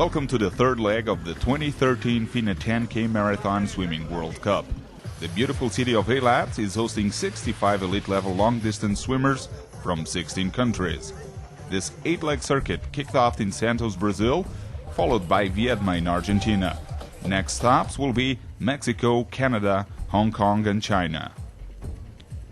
Welcome to the third leg of the 2013 FINA 10K Marathon Swimming World Cup. The beautiful city of Eilat is hosting 65 elite-level long-distance swimmers from 16 countries. This 8-leg circuit kicked off in Santos, Brazil, followed by Viedma in Argentina. Next stops will be Mexico, Canada, Hong Kong and China.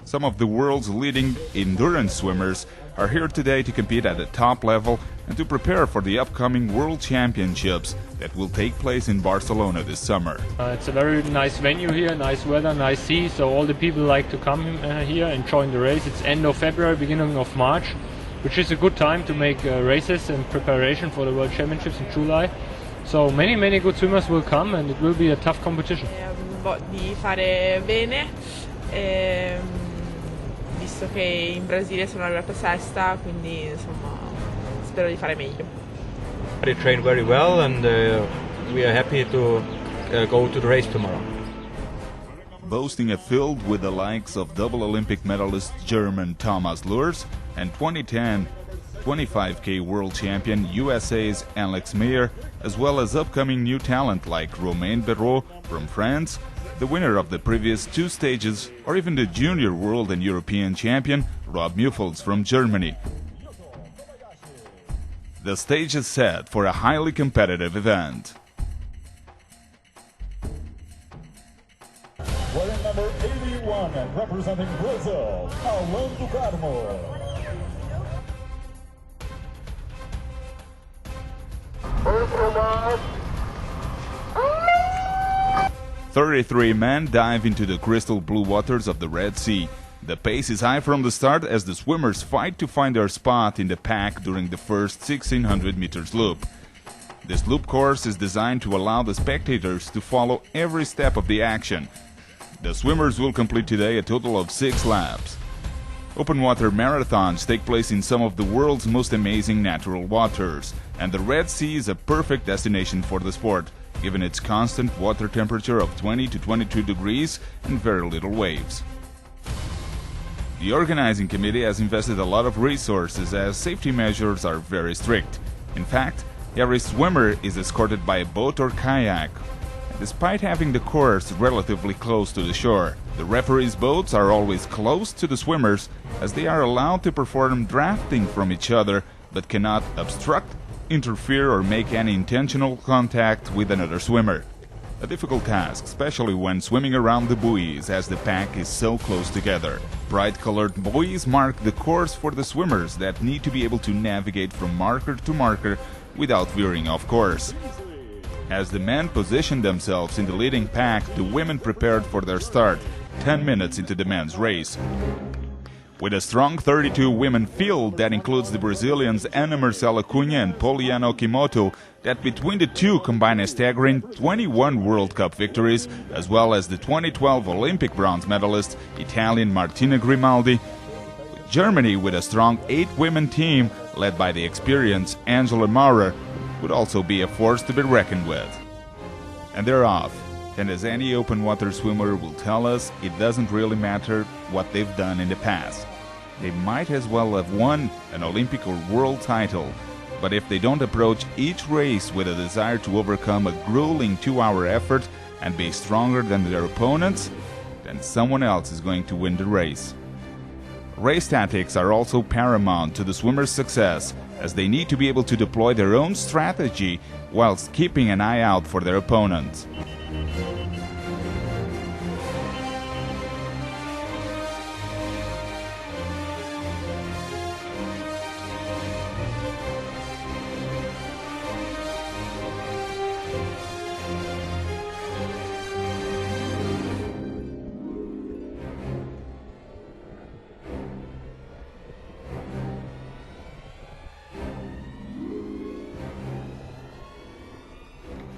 Some of the world's leading endurance swimmers are here today to compete at the top level and to prepare for the upcoming World Championships that will take place in Barcelona this summer. It's a very nice venue here, nice weather, nice sea, so all the people like to come here and join the race. It's end of February, beginning of March, which is a good time to make races in preparation for the World Championships in July. So many good swimmers will come and it will be a tough competition. Di fare bene, visto che in Brasile sono arrivata sesta, quindi insomma spero di fare meglio. They train very well and we are happy to go to the race tomorrow. Boasting a field with the likes of double Olympic medalist German Thomas Lurs and 2010 25K world champion USA's Alex Meyer, as well as upcoming new talent like Romain Berraud from France, the winner of the previous two stages, or even the junior world and European champion Rob Muffels from Germany. The stage is set for a highly competitive event. Wearing number 81 and representing Brazil, Alan do Carmo. 33 men dive into the crystal blue waters of the Red Sea. The pace is high from the start as the swimmers fight to find their spot in the pack during the first 1600 meters loop. This loop course is designed to allow the spectators to follow every step of the action. The swimmers will complete today a total of 6 laps. Open water marathons take place in some of the world's most amazing natural waters, and the Red Sea is a perfect destination for the sport, given its constant water temperature of 20 to 22 degrees and very little waves. The organizing committee has invested a lot of resources as safety measures are very strict. In fact, every swimmer is escorted by a boat or kayak. Despite having the course relatively close to the shore, the referees' boats are always close to the swimmers as they are allowed to perform drafting from each other but cannot obstruct, interfere or make any intentional contact with another swimmer. A difficult task, especially when swimming around the buoys as the pack is so close together. Bright-colored buoys mark the course for the swimmers that need to be able to navigate from marker to marker without veering off course. As the men positioned themselves in the leading pack, the women prepared for their start, 10 minutes into the men's race. With a strong 32 women field that includes the Brazilians Ana Marcela Cunha and Poliana Okimoto, that between the two combine a staggering 21 World Cup victories, as well as the 2012 Olympic bronze medalist Italian Martina Grimaldi. Germany, with a strong 8-women team led by the experienced Angela Maurer, would also be a force to be reckoned with. And they're off. And as any open water swimmer will tell us, it doesn't really matter what they've done in the past. They might as well have won an Olympic or world title, but if they don't approach each race with a desire to overcome a grueling 2-hour effort and be stronger than their opponents, then someone else is going to win the race. Race tactics are also paramount to the swimmer's success, as they need to be able to deploy their own strategy whilst keeping an eye out for their opponents.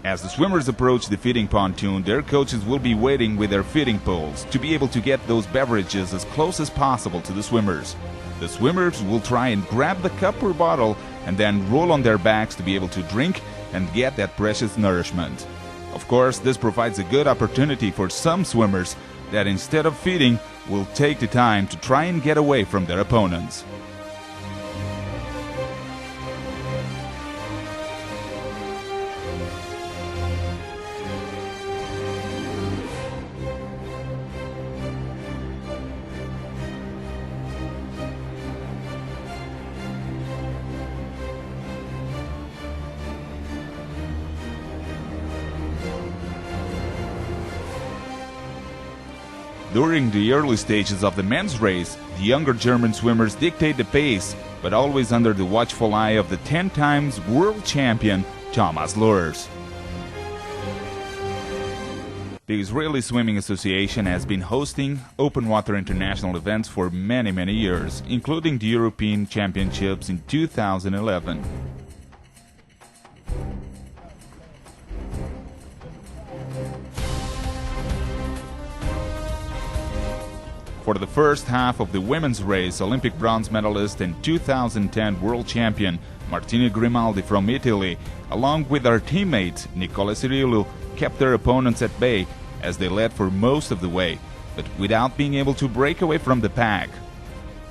As the swimmers approach the feeding pontoon, their coaches will be waiting with their feeding poles to be able to get those beverages as close as possible to the swimmers. The swimmers will try and grab the cup or bottle and then roll on their backs to be able to drink and get that precious nourishment. Of course, this provides a good opportunity for some swimmers that instead of feeding will take the time to try and get away from their opponents. During the early stages of the men's race, the younger German swimmers dictate the pace, but always under the watchful eye of the 10 times world champion Thomas Luhrs. The Israeli Swimming Association has been hosting open water international events for many years, including the European Championships in 2011. For the first half of the women's race, Olympic bronze medalist and 2010 world champion Martina Grimaldi from Italy, along with her teammate Nicole Cirillo, kept their opponents at bay as they led for most of the way, but without being able to break away from the pack.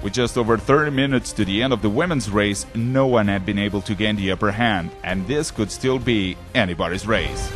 With just over 30 minutes to the end of the women's race, no one had been able to gain the upper hand, and this could still be anybody's race.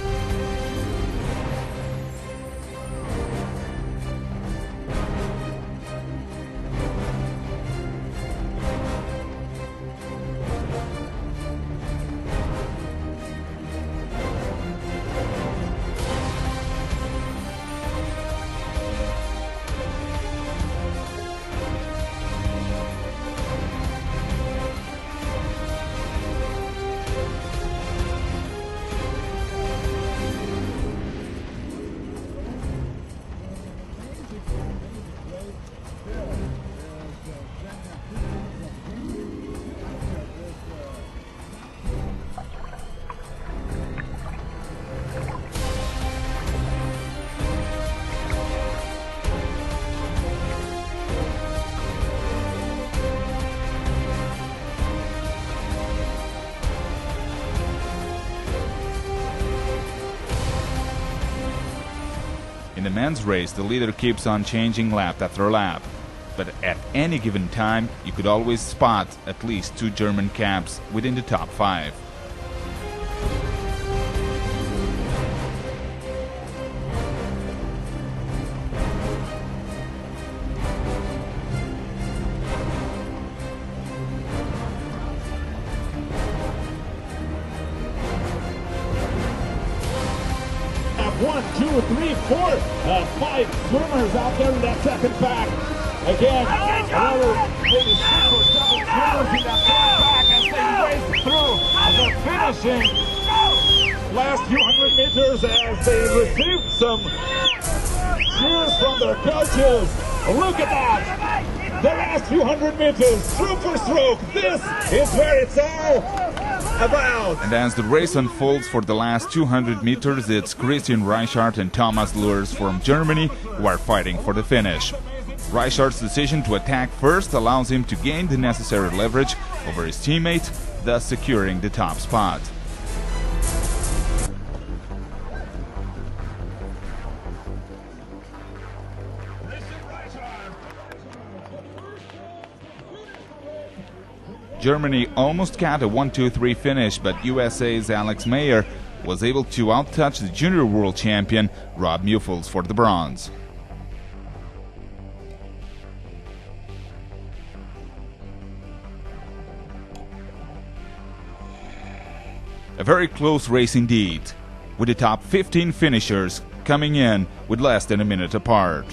In the men's race, the leader keeps on changing lap after lap. But at any given time, you could always spot at least 2 German caps within the top 5. One, two, three, four, 5 swimmers out there in that second pack. Again, another maybe 6 or 7 swimmers in that third pack as they race through the finishing last few hundred meters as they receive some cheers from their coaches. Look at that! The last few hundred meters, stroke for stroke. This is where it's all about. And as the race unfolds for the last 200 meters, it's Christian Reichart and Thomas Luhrs from Germany who are fighting for the finish. Reichart's decision to attack first allows him to gain the necessary leverage over his teammate, thus securing the top spot. Germany almost got a 1-2-3 finish, but USA's Alex Mayer was able to outtouch the junior world champion Rob Muffels for the bronze. A very close race indeed, with the top 15 finishers coming in with less than a minute apart.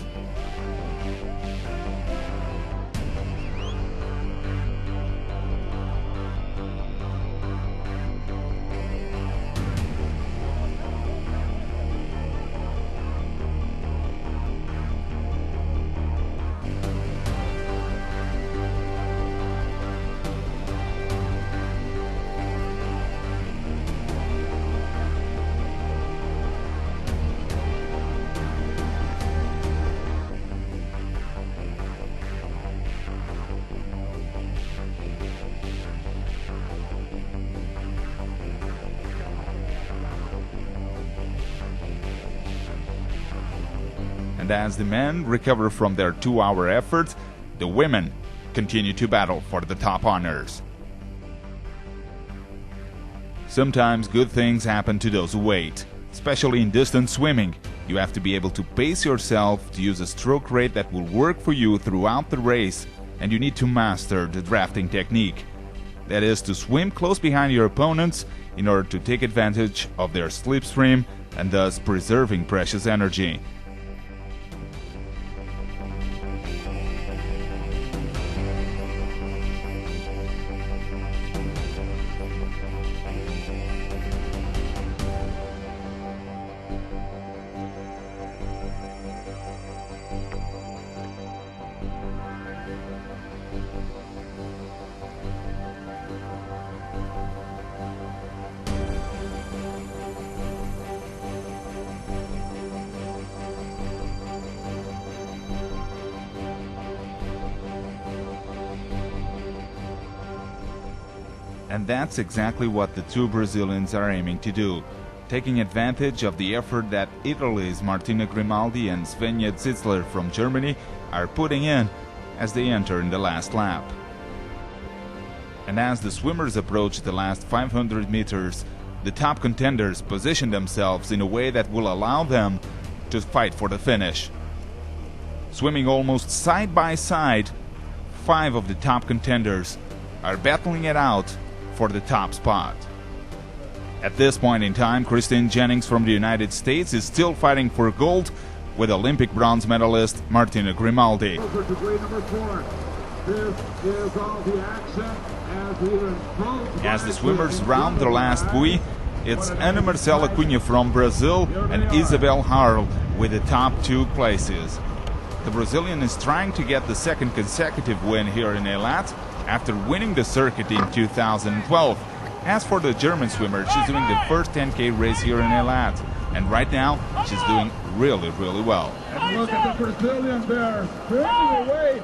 And as the men recover from their 2-hour effort, the women continue to battle for the top honors. Sometimes good things happen to those who wait, especially in distance swimming. You have to be able to pace yourself to use a stroke rate that will work for you throughout the race, and you need to master the drafting technique. That is, to swim close behind your opponents in order to take advantage of their slipstream and thus preserving precious energy. And that's exactly what the two Brazilians are aiming to do, taking advantage of the effort that Italy's Martina Grimaldi and Svenja Zitzler from Germany are putting in as they enter in the last lap. And as the swimmers approach the last 500 meters, the top contenders position themselves in a way that will allow them to fight for the finish. Swimming almost side by side, 5 of the top contenders are battling it out for the top spot. At this point in time, Christine Jennings from the United States is still fighting for gold with Olympic bronze medalist Martina Grimaldi. As the swimmers round the last buoy, it's Ana Marcela Cunha from Brazil and Isabel Harl with the top 2 places. The Brazilian is trying to get the second consecutive win here in Eilat after winning the circuit in 2012. As for the German swimmer, she's doing the first 10K race here in Eilat, and right now she's doing really well. And look at the Brazilian there, paving the way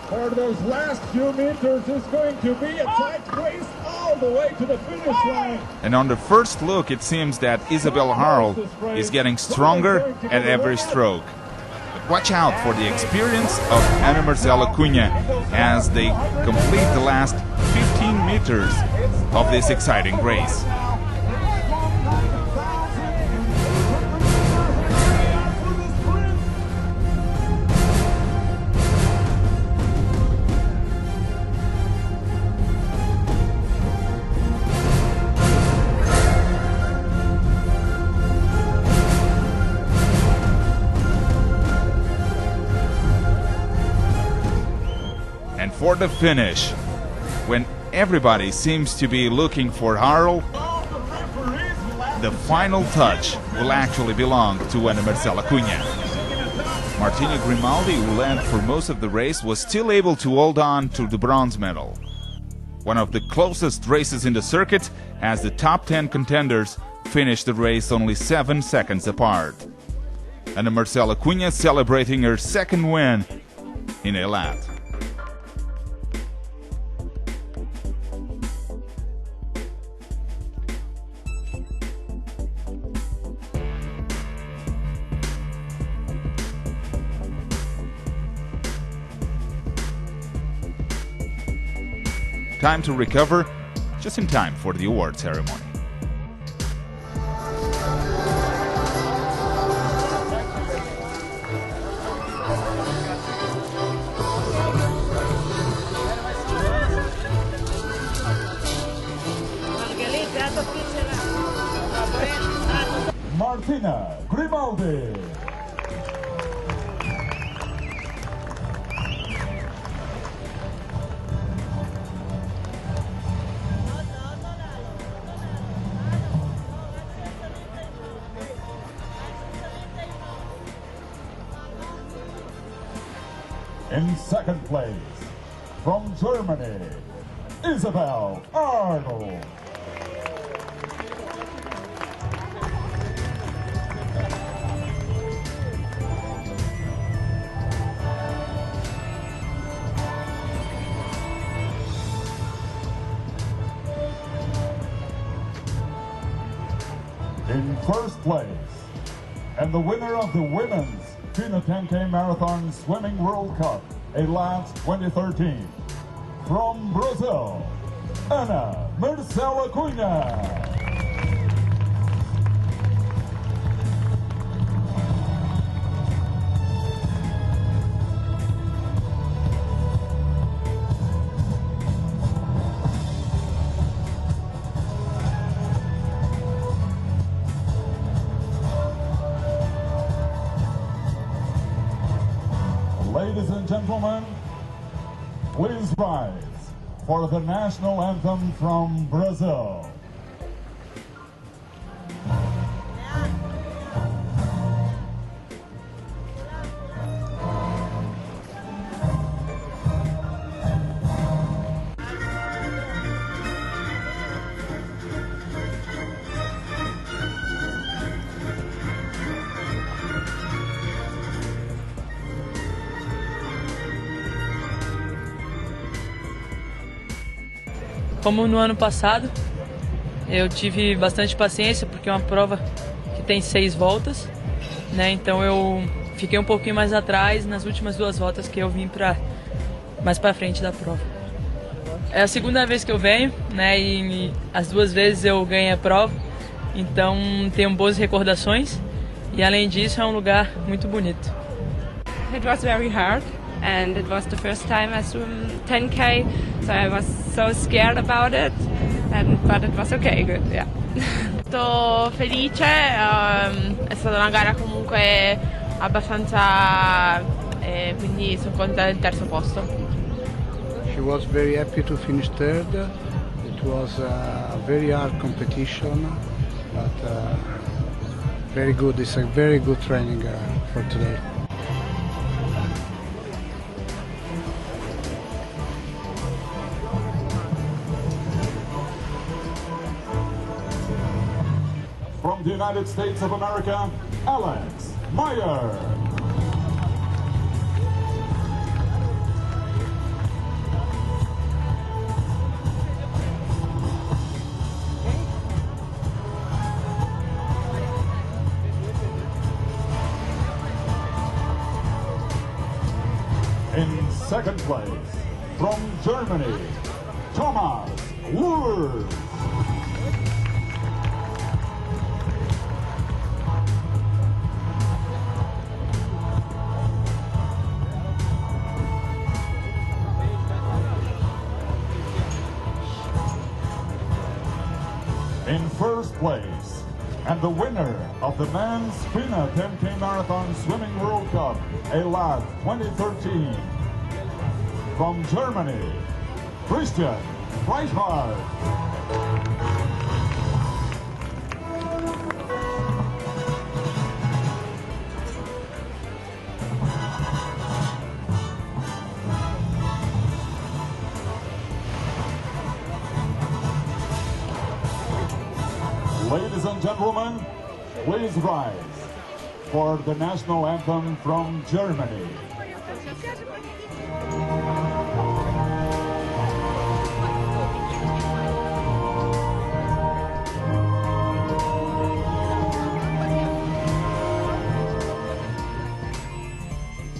for those last few meters. Is going to be a tight race all the way to the finish line. And on the first look, it seems that Isabel Harl is getting stronger at every stroke. But watch out for the experience of Ana Marcela Cunha as they complete the last 15 meters of this exciting race. And for the finish, when everybody seems to be looking for Harl, the final touch will actually belong to Ana Marcela Cunha. Martina Grimaldi, who led for most of the race, was still able to hold on to the bronze medal. One of the closest races in the circuit, as the top 10 contenders finished the race only 7 seconds apart. Ana Marcela Cunha celebrating her second win in Eilat. Time to recover, just in time for the award ceremony. Martina Grimaldi. In second place, from Germany, Isabel Arnold. In first place, and the winner of the women's FINA 10K Marathon Swimming World Cup, Eilat 2013, from Brazil, Ana Marcela Cunha. Ladies and gentlemen, please rise for the national anthem from Brazil. Como no ano passado, eu tive bastante paciência porque é uma prova que tem 6 voltas, né? Então eu fiquei um pouquinho mais atrás nas últimas 2 voltas que eu vim mais para frente da prova. É a segunda vez que eu venho, né? E as 2 vezes eu ganhei a prova, então tenho boas recordações e além disso é um lugar muito bonito. It was very hard and it was the first time I swim 10K, so I was so scared about it, but it was okay, good, yeah. Molto felice, è stata una gara comunque abbastanza, quindi sono contenta del terzo posto. She was very happy to finish third. It was a very hard competition, but very good. It's a very good training for today. From the United States of America, Alex Meyer. In second place, from Germany, Thomas Wurz. In first place, and the winner of the men's FINA 10K Marathon Swimming World Cup, Eilat 2013, from Germany, Christian Reichardt. Ladies and gentlemen, please rise for the national anthem from Germany.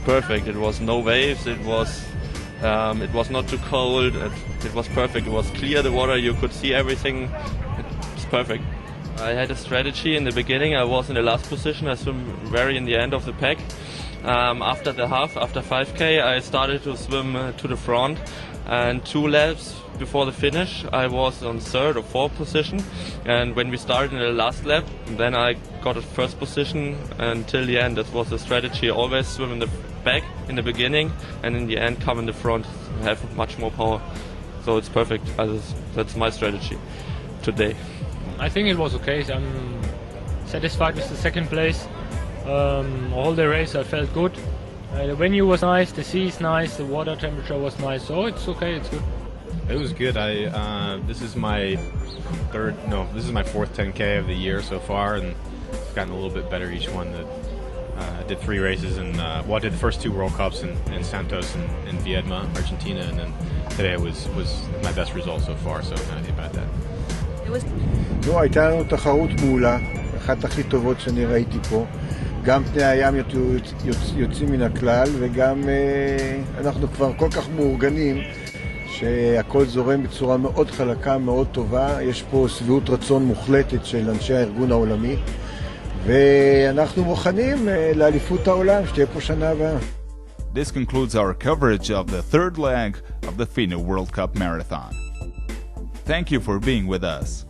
Perfect. It was no waves. It was not too cold. It was perfect. It was clear, the water. You could see everything. It's perfect. I had a strategy in the beginning. I was in the last position. I swim very in the end of the pack. After the half, after 5K, I started to swim to the front, and 2 laps before the finish, I was on 3rd or 4th position. And when we started in the last lap, then I got a 1st position until the end. That was the strategy. Always swim in the back in the beginning, and in the end come in the front, have much more power. So it's perfect. That's my strategy today. I think it was okay. I'm satisfied with the second place. All the race I felt good. The venue was nice, the sea is nice, the water temperature was nice, so it's okay, it's good. It was good. This is my 4th 10K of the year so far, and it's gotten a little bit better each one. I did 3 races, and I did the first 2 World Cups in Santos and in Viedma, Argentina, and then today was my best result so far, so I'm happy about that. לא, הייתה לנו תחרות מעולה, אחת הכי טובות שאני ראיתי פה. גם פני הים יוצאים מן הכלל, וגם אנחנו כבר כל כך מאורגנים שהכל זורם בצורה מאוד חלקה, מאוד טובה. יש פה סביעות רצון מוחלטת של אנשי הארגון העולמי, ואנחנו מוכנים לאליפות העולם, שתהיה פה שנה הבאה. This concludes our coverage of the 3rd leg of the FINA World Cup Marathon. Thank you for being with us.